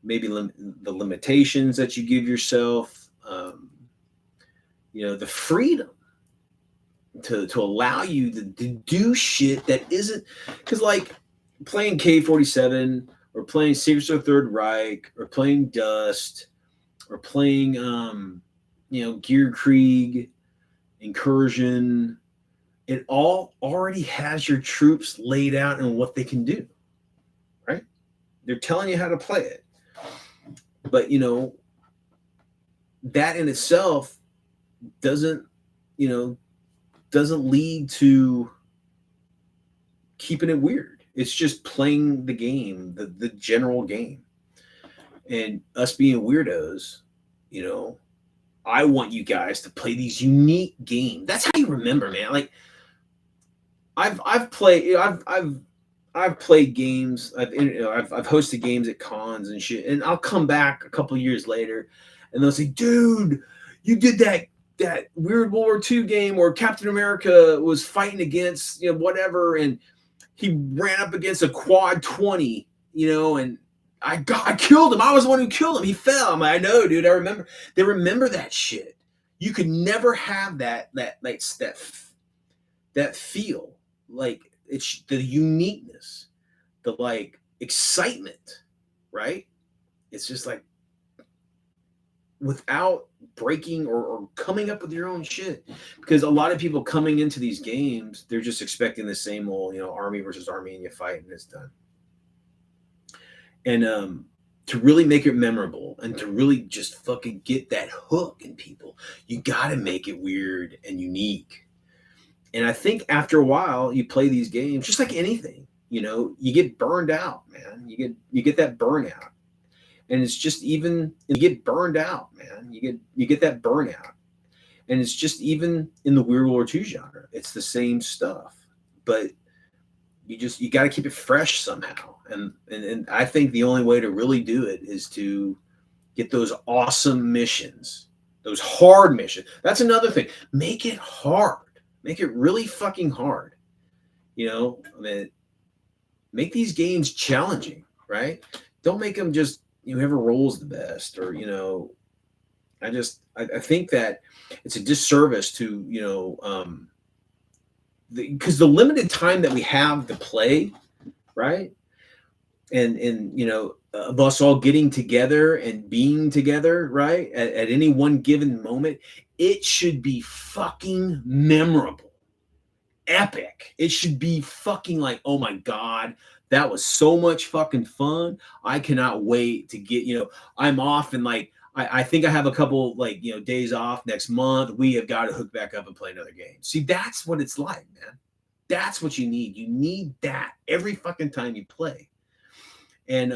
Maybe the limitations that you give yourself. You know, the freedom to allow you to do shit that isn't, because like playing K-47 or playing Secrets of the Third Reich or playing Dust or playing you know, Gear Krieg, Incursion, it all already has your troops laid out and what they can do, right? They're telling you how to play it. But, you know, that in itself doesn't, you know, doesn't lead to keeping it weird. It's just playing the game, the general game. And us being weirdos, you know, I want you guys to play these unique games. That's how you remember, man. Like I've played games. I've hosted games at cons and shit. And I'll come back a couple years later, and they'll say, "Dude, you did that Weird World War II game where Captain America was fighting against, you know, whatever, and he ran up against a quad 20, you know, and I killed him. I was the one who killed him. He fell." I'm like, "I know, dude. I remember." They remember that shit. You could never have that feel. Like it's the uniqueness, the like excitement, right? It's just like without breaking or coming up with your own shit. Because a lot of people coming into these games, they're just expecting the same old, you know, army versus army, and you fight and it's done. And to really make it memorable and to really just fucking get that hook in people, you got to make it weird and unique. And I think after a while, you play these games just like anything, you know, you get burned out, man. You get that burnout, and it's just even you get burned out, man. You get that burnout, and it's just even in the Weird World War II genre, it's the same stuff, but you got to keep it fresh somehow. And I think the only way to really do it is to get those awesome missions, those hard missions. That's another thing. Make it hard. Make it really fucking hard. You know, I mean, make these games challenging, right? Don't make them just, you know, whoever rolls the best, or, you know, I think that it's a disservice to, you know, because the limited time that we have to play, right? And you know, of us all getting together and being together, right? At any one given moment, it should be fucking memorable, epic. It should be fucking like, oh my God, that was so much fucking fun. I cannot wait to get, you know, I'm off and like, I think I have a couple like, you know, days off next month. We have got to hook back up and play another game. See, that's what it's like, man. That's what you need. You need that every fucking time you play. And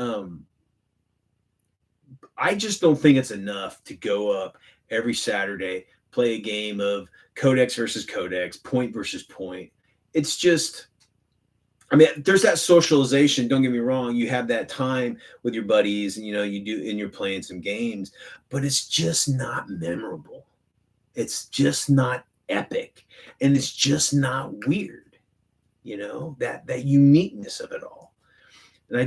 I just don't think it's enough to go up every Saturday, play a game of Codex versus Codex, point versus point. It's just, I mean, there's that socialization. Don't get me wrong. You have that time with your buddies, and, you know, you do, and you're playing some games, but it's just not memorable. It's just not epic. And it's just not weird, you know, that uniqueness of it all. And I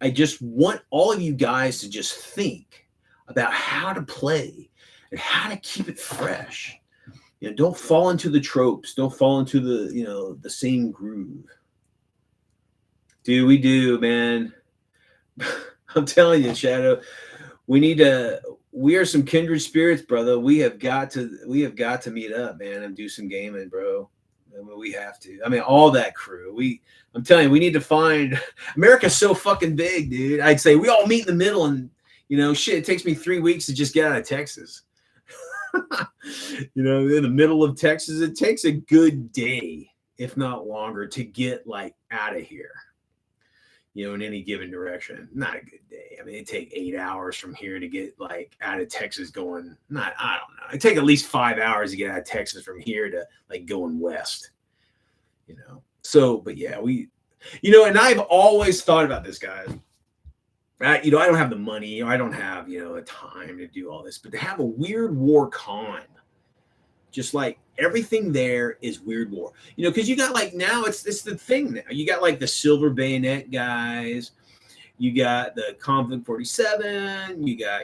just want all of you guys to just think about how to play and how to keep it fresh. You know, don't fall into the tropes. Don't fall into the, you know, the same groove. Dude, we do, man. I'm telling you, Shadow, we are some kindred spirits, brother. We have got to meet up, man, and do some gaming, bro. I mean, we have to. I mean, all that crew. I'm telling you, we need to find. America's so fucking big, dude. I'd say we all meet in the middle, and, you know, shit, it takes me 3 weeks to just get out of Texas. You know, in the middle of Texas, it takes a good day, if not longer, to get like out of here. in any given direction. Not a good day. I mean, it take 8 hours from here to get like out of Texas going. I don't know. It take at least 5 hours to get out of Texas from here to like going west. So, but yeah, and I've always thought about this, guys. I don't have the money. I don't have the time to do all this, but to have a Weird War con. Just like everything there is Weird War, because you got like now it's the thing now. You got like the Silver Bayonet guys, you got the Conflict 47, you got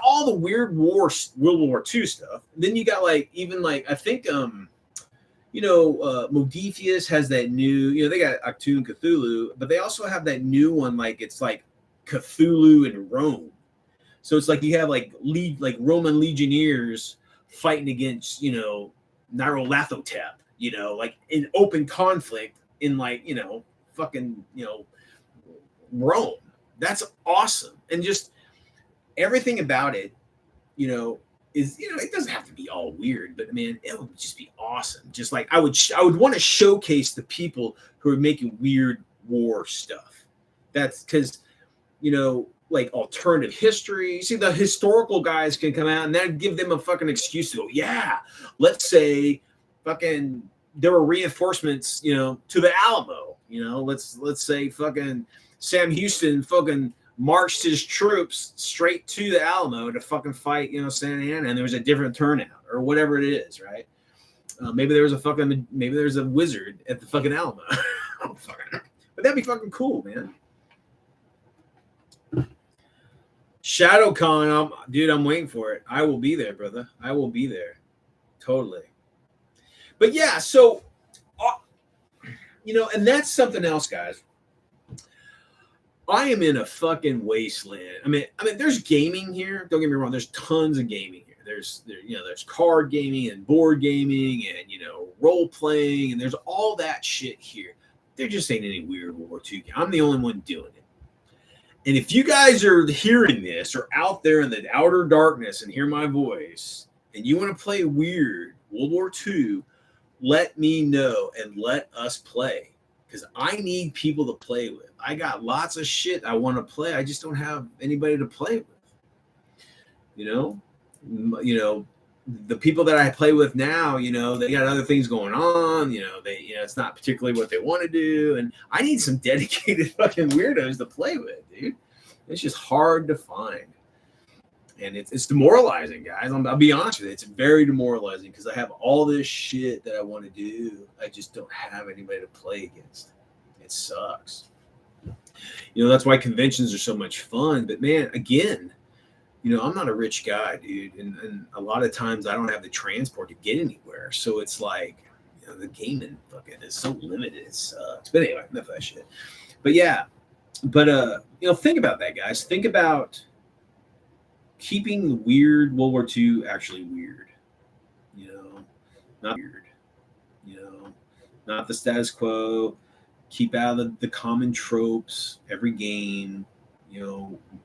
all the Weird War, World War II stuff. Then you got like even like I think Modiphius has that new, they got Achtung Cthulhu, but they also have that new one like it's like Cthulhu in Rome. So it's like you have like Roman legionnaires fighting against, Nyarlathotep, like in open conflict in like, fucking, Rome. That's awesome. And just everything about it, is, it doesn't have to be all weird, but man, it would just be awesome. Just like I would want to showcase the people who are making Weird War stuff. That's because, like alternative history. See, the historical guys can come out and then give them a fucking excuse to go, yeah, let's say fucking there were reinforcements, to the Alamo. Let's say fucking Sam Houston fucking marched his troops straight to the Alamo to fucking fight, Santa Anna, and there was a different turnout or whatever it is, right? Maybe there was a wizard at the fucking Alamo. But that'd be fucking cool, man. ShadowCon, I'm waiting for it. I will be there, brother. I will be there. Totally. But yeah, so, and that's something else, guys. I am in a fucking wasteland. I mean, there's gaming here. Don't get me wrong. There's tons of gaming here. There's card gaming and board gaming and, role playing, and there's all that shit here. There just ain't any Weird War II. I'm the only one doing it. And if you guys are hearing this or out there in the outer darkness and hear my voice and you want to play Weird World War II, let me know and let us play because I need people to play with. I got lots of shit I want to play. I just don't have anybody to play with. The people that I play with now, they got other things going on. It's not particularly what they want to do. And I need some dedicated fucking weirdos to play with, dude. It's just hard to find. And it's demoralizing, guys. I'll be honest with you. It's very demoralizing because I have all this shit that I want to do. I just don't have anybody to play against. It sucks. That's why conventions are so much fun. But man, again, I'm not a rich guy, dude. And a lot of times I don't have the transport to get anywhere. So it's like, the gaming fucking is so limited. It sucks. But anyway, enough of that shit. But yeah. But, think about that, guys. Think about keeping the Weird World War II actually weird. Not weird. Not the status quo. Keep out of the common tropes every game.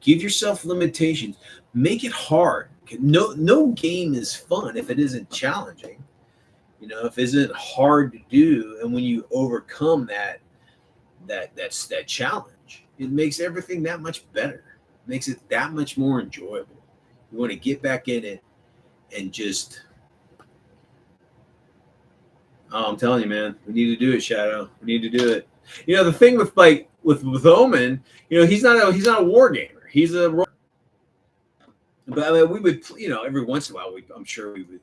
Give yourself limitations. Make it hard. No game is fun if it isn't challenging. If it isn't hard to do, and when you overcome that challenge, it makes everything that much better. It makes it that much more enjoyable. You want to get back in it and just. Oh, I'm telling you, man, we need to do it, Shadow. We need to do it. The thing with Omen, he's not a war gamer. He's a. But I mean, we would, every once in a while, I'm sure we would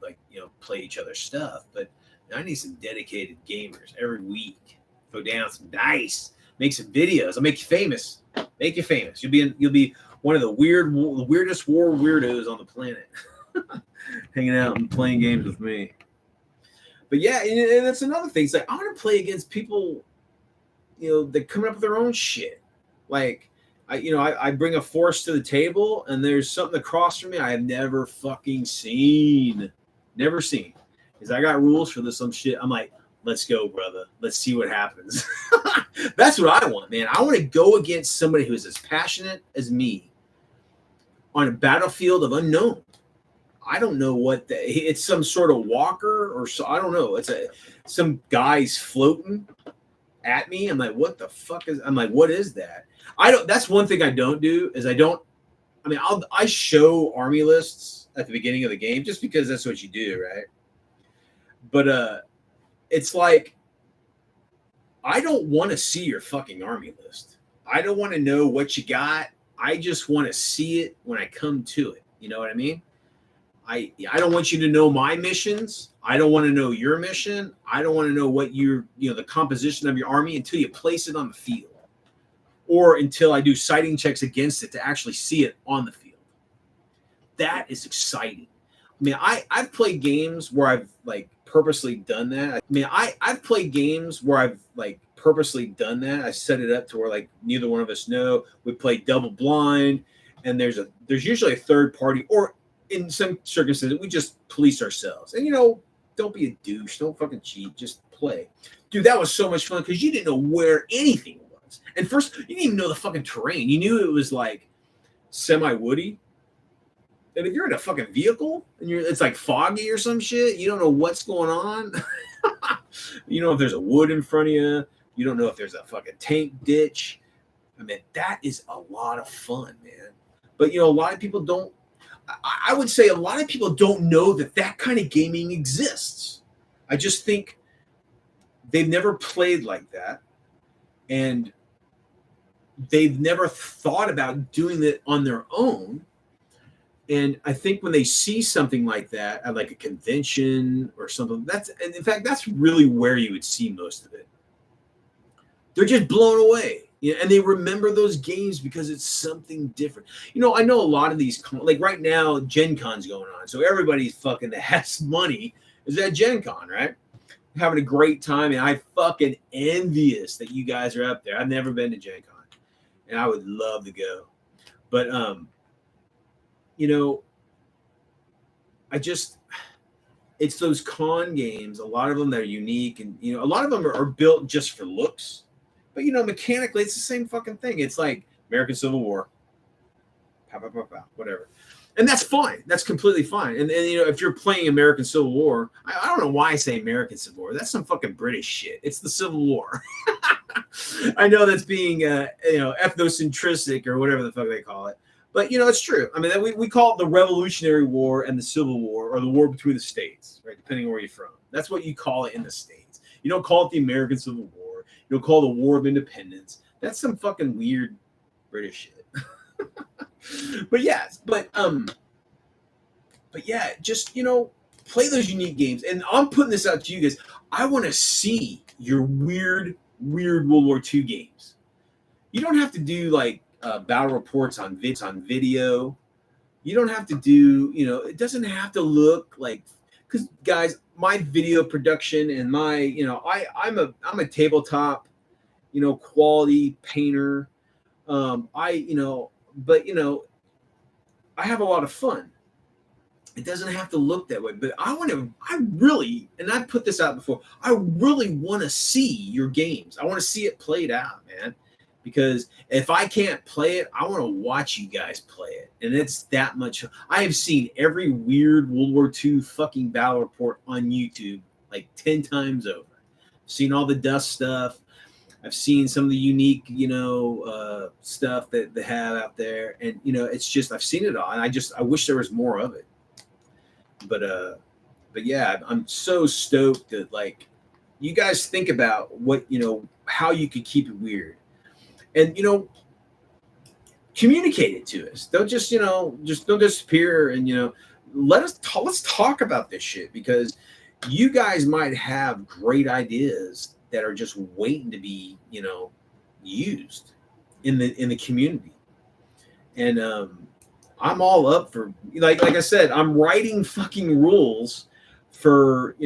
play each other's stuff. But I need some dedicated gamers every week. Throw down some dice, make some videos. I'll make you famous. Make you famous. You'll be one of the weirdest war weirdos on the planet, hanging out and playing games with me. But yeah, and that's another thing. It's like I want to play against people, that coming up with their own shit. Like I bring a force to the table, and there's something across from me I have never fucking seen. Never seen. Because I got rules for this some shit. I'm like, let's go, brother. Let's see what happens. That's what I want, man. I want to go against somebody who is as passionate as me on a battlefield of unknown. I don't know what it's some sort of walker or so. I don't know. It's some guy's floating at me. I'm like, what the fuck is? I'm like, what is that? I don't. That's one thing I don't do is I don't. I mean, I show army lists at the beginning of the game just because that's what you do, right? But it's like I don't want to see your fucking army list. I don't want to know what you got. I just want to see it when I come to it. You know what I mean? I don't want you to know my missions. I don't want to know your mission. I don't want to know what the composition of your army until you place it on the field, or until I do sighting checks against it to actually see it on the field. That is exciting. I mean, I've played games where I've like purposely done that. I've played games where I've like purposely done that. I set it up to where like neither one of us know. We play double blind, and there's usually a third party, or in some circumstances we just police ourselves. And don't be a douche. Don't fucking cheat. Just play. Dude, that was so much fun because you didn't know where anything was. And first, you didn't even know the fucking terrain. You knew it was like semi-woody. And if you're in a fucking vehicle and it's like foggy or some shit, you don't know what's going on. You don't know if there's a wood in front of you. You don't know if there's a fucking tank ditch. I mean, that is a lot of fun, man. But, a lot of people don't. I would say a lot of people don't know that kind of gaming exists. I just think they've never played like that. And they've never thought about doing it on their own. And I think when they see something like that at like a convention or something, in fact, that's really where you would see most of it. They're just blown away. And they remember those games because it's something different. I know a lot of these, like right now, Gen Con's going on. So everybody's fucking that has money is at Gen Con, right? Having a great time. And I fucking envious that you guys are up there. I've never been to Gen Con. And I would love to go. But, it's those con games, a lot of them that are unique, and a lot of them are built just for looks, but mechanically it's the same fucking thing. It's like American Civil War, pow, pow, pow, pow, whatever, and that's fine. That's completely fine. And if you're playing American Civil War, I don't know why I say American Civil War. That's some fucking British shit. It's the Civil War. I know that's being ethnocentric or whatever the fuck they call it. But, it's true. I mean, we call it the Revolutionary War and the Civil War, or the war between the states, right? Depending on where you're from. That's what you call it in the States. You don't call it the American Civil War. You don't call it the War of Independence. That's some fucking weird British shit. But yeah, just, play those unique games. And I'm putting this out to you guys. I want to see your weird World War II games. You don't have to do like battle reports on video. You don't have to do, it doesn't have to look like, because guys, my video production and my, I'm a tabletop, quality painter. I have a lot of fun. It doesn't have to look that way, but and I put this out before, I really want to see your games. I want to see it played out, man. Because if I can't play it, I want to watch you guys play it. And it's that much. I have seen every weird World War II fucking battle report on YouTube like 10 times over. I've seen all the dust stuff. I've seen some of the unique, stuff that they have out there. And, it's just, I've seen it all. And I wish there was more of it. But yeah, I'm so stoked that like you guys think about what, how you could keep it weird. And, communicate it to us. Don't just, just don't disappear and, let's talk about this shit, because you guys might have great ideas that are just waiting to be, used in the community. And I'm all up for, like I said, I'm writing fucking rules for,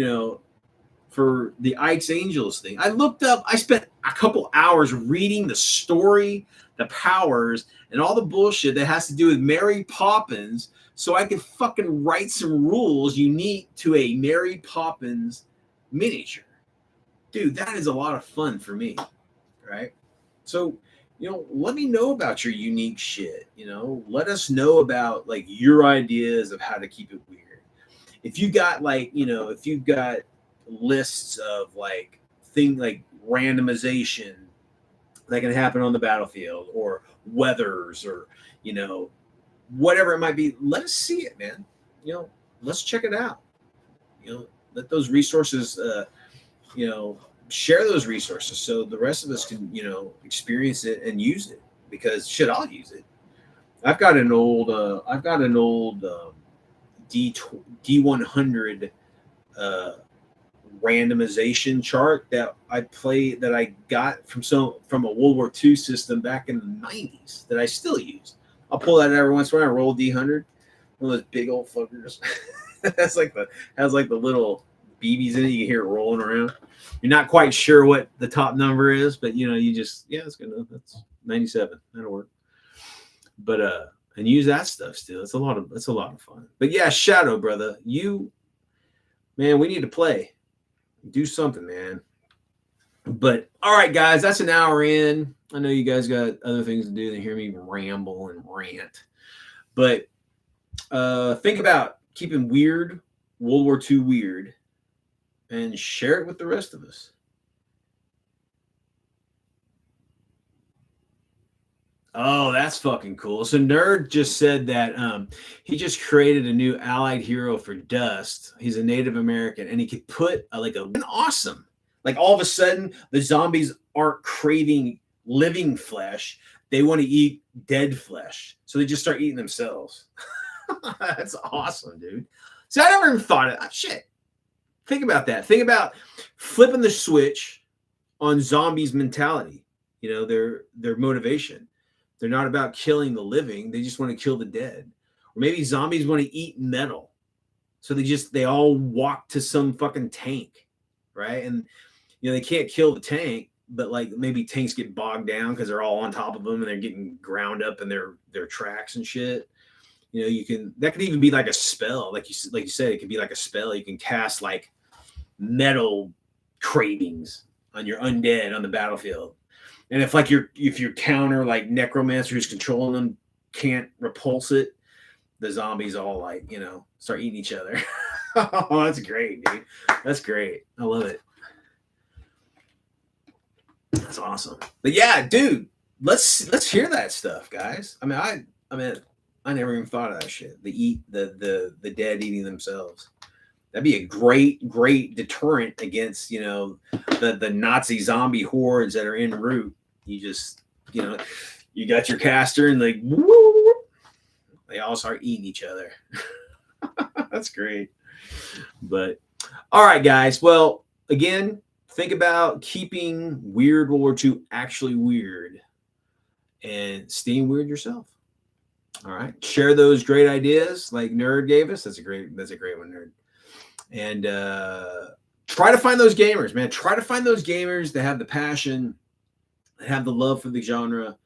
for the Ike's Angels thing. I spent a couple hours reading the story, the powers, and all the bullshit that has to do with Mary Poppins so I could fucking write some rules unique to a Mary Poppins miniature. Dude, that is a lot of fun for me, right? So, let me know about your unique shit, let us know about like your ideas of how to keep it weird. If you got like, if you've got lists of like things like randomization that can happen on the battlefield, or weathers, or whatever it might be. Let us see it, man. Let's check it out. Let those resources, share those resources so the rest of us can, experience it and use it. Because shit, I'll use it. I've got an old D100 randomization chart that I got from a World War II system back in the 90s that I still use. I'll pull that every once in a while. I roll D100, one of those big old fuckers. Has like the little BBs in it. You can hear it rolling around. You're not quite sure what the top number is, but it's gonna, that's 97. That'll work. But and use that stuff still. It's a lot of fun. But yeah, Shadow brother, man, we need to play. Do something, man. But all right, guys, that's an hour in. I know you guys got other things to do than hear me ramble and rant. But think about keeping Weird World War II weird and share it with the rest of us. Oh, that's fucking cool. So Nerd just said that he just created a new allied hero for Dust. He's a Native American, and he could put an awesome. Like all of a sudden, the zombies aren't craving living flesh; they want to eat dead flesh. So they just start eating themselves. That's awesome, dude. So I never even thought of shit. Think about that. Think about flipping the switch on zombies' mentality. Their motivation. They're not about killing the living. They just want to kill the dead. Or maybe zombies want to eat metal. So they all walk to some fucking tank, right? And, they can't kill the tank, but like maybe tanks get bogged down because they're all on top of them and they're getting ground up in their tracks and shit. That could even be like a spell. Like you said, it could be like a spell. You can cast like metal cravings on your undead on the battlefield. And if your counter like necromancer who's controlling them can't repulse it, the zombies all start eating each other. Oh, that's great, dude. That's great. I love it. That's awesome. But yeah, dude, let's hear that stuff, guys. I never even thought of that shit. The dead eating themselves. That'd be a great deterrent against the Nazi zombie hordes that are en route. You just you got your caster and they all start eating each other. That's great. But all right, guys. Well, again, think about keeping Weird World War II actually weird and staying weird yourself. All right. Share those great ideas like Nerd gave us. That's a great one, Nerd. And try to find those gamers, man. Try to find those gamers that have the passion, that have the love for the genre,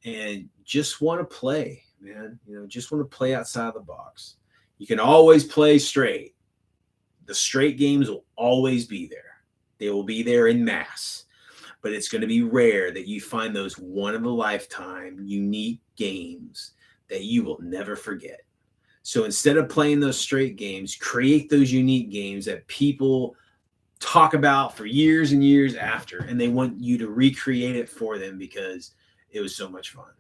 and just want to play, man. Just want to play outside the box. You can always play straight. The straight games will always be there. They will be there in mass. But it's going to be rare that you find those one-of-a-lifetime unique games that you will never forget. So instead of playing those straight games, create those unique games that people talk about for years and years after, and they want you to recreate it for them because it was so much fun.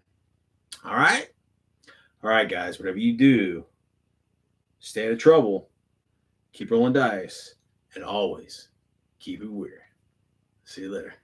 All right? All right, guys, whatever you do, stay out of trouble, keep rolling dice, and always keep it weird. See you later.